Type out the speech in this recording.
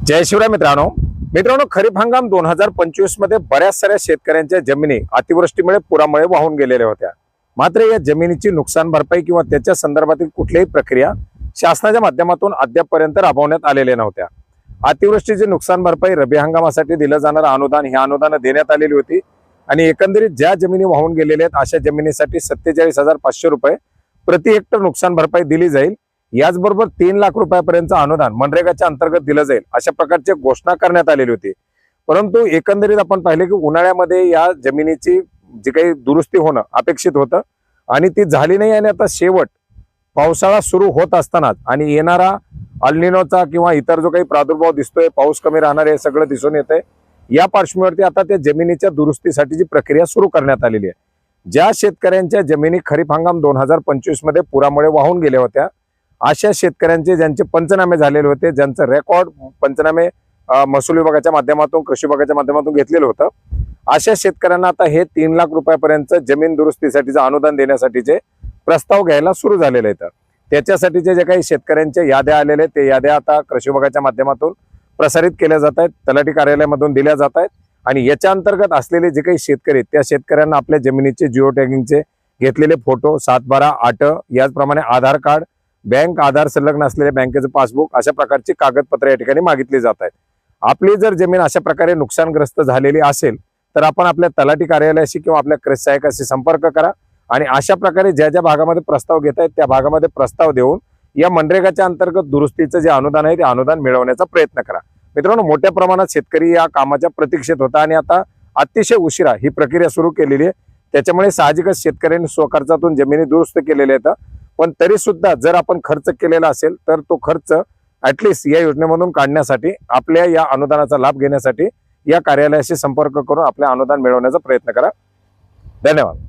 जय शिवराय मित्रांनो खरीप हंगाम 2025 मध्ये बऱ्याच साऱ्या शेतकऱ्यांच्या जमिनी अतिवृष्टीमुळे पुरामुळे वाहून गेलेल्या होत्या। मात्र या जमिनीची नुकसान भरपाई किंवा त्याच्या संदर्भातील कुठलीही प्रक्रिया शासनाच्या माध्यमातून अद्यापपर्यंत राबवण्यात आलेल्या नव्हत्या। अतिवृष्टीची नुकसान भरपाई रब्बी हंगामासाठी दिलं जाणारं अनुदान हे अनुदान देण्यात आलेली होती आणि एकंदरीत ज्या जमिनी वाहून गेलेल्या आहेत अशा जमिनीसाठी 47,500 रुपये प्रति हेक्टर नुकसान भरपाई दिली जाईल। याचबरोबर 3 लाख रुपयापर्यंतचं अनुदान मनरेगाच्या अंतर्गत दिलं जाईल अशा प्रकारची घोषणा करण्यात आलेली होती। परंतु एकंदरीत आपण पाहिले की उन्हाळ्यामध्ये या जमिनीची जी काही दुरुस्ती होणं अपेक्षित होतं आणि ती झाली नाही आणि आता शेवट पावसाळा सुरू होत असतानाच आणि येणारा अल्निनोचा किंवा इतर जो काही प्रादुर्भाव दिसतोय, पाऊस कमी राहणार हे सगळं दिसून येतंय। या पार्श्वभूमीवरती आता त्या जमिनीच्या दुरुस्तीसाठीची प्रक्रिया सुरू करण्यात आलेली आहे। ज्या शेतकऱ्यांच्या जमिनी खरीप हंगाम 2025 मध्ये पुरामुळे वाहून गेल्या होत्या अशा शेतकऱ्यांचे ज्यांचे पंचनामे झालेले होते, ज्यांचं रेकॉर्ड पंचनामे महसूल विभागाच्या माध्यमातून कृषी विभागाच्या माध्यमातून घेतलेलं होतं, अशा शेतकऱ्यांना आता हे 3 लाख रुपयापर्यंत जमीन दुरुस्तीसाठीचं अनुदान देण्यासाठीचे प्रस्ताव घ्यायला सुरू झालेले आहेत। त्याच्यासाठीचे जे काही शेतकऱ्यांच्या याद्या आलेल्या ते याद्या आता कृषी विभागाच्या माध्यमातून प्रसारित केल्या जात आहेत, तलाठी कार्यालयामधून दिल्या जात आहेत आणि याच्या अंतर्गत असलेले जे काही शेतकरी त्या शेतकऱ्यांना आपल्या जमिनीचे जिओ टॅगिंगचे घेतलेले फोटो 7/12/8 याचप्रमाणे आधार कार्ड, बँक आधार संलग्न असलेले बँकेचं पासबुक अशा प्रकारची कागदपत्रे या ठिकाणी मागितली जात आहेत। आपली जर जमीन अशा प्रकारे नुकसानग्रस्त झालेली असेल तर आपण आपल्या तलाठी कार्यालयाशी किंवा आपल्या कृषी सहाय्यकाशी संपर्क करा आणि अशा प्रकारे ज्या ज्या भागामध्ये प्रस्ताव घेत आहेत त्या भागामध्ये प्रस्ताव देऊन या मनरेगाच्या अंतर्गत दुरुस्तीचं जे अनुदान आहे ते अनुदान मिळवण्याचा प्रयत्न करा। मित्रांनो, मोठ्या प्रमाणात शेतकरी या कामाच्या प्रतीक्षेत होता आणि आता अतिशय उशिरा ही प्रक्रिया सुरू केलेली आहे। त्याच्यामुळे साहजिकच शेतकऱ्यांनी स्वखर्चातून जमिनी दुरुस्त केलेल्या आहेत, पण तरी सुद्धा जर आपण खर्च केलेला असेल तर तो खर्च ऍटलिस्ट या योजनेमधून काढण्यासाठी आपल्या या अनुदानाचा लाभ घेण्यासाठी या कार्यालयाशी संपर्क करून आपले अनुदान मिळवण्याचा प्रयत्न करा। धन्यवाद।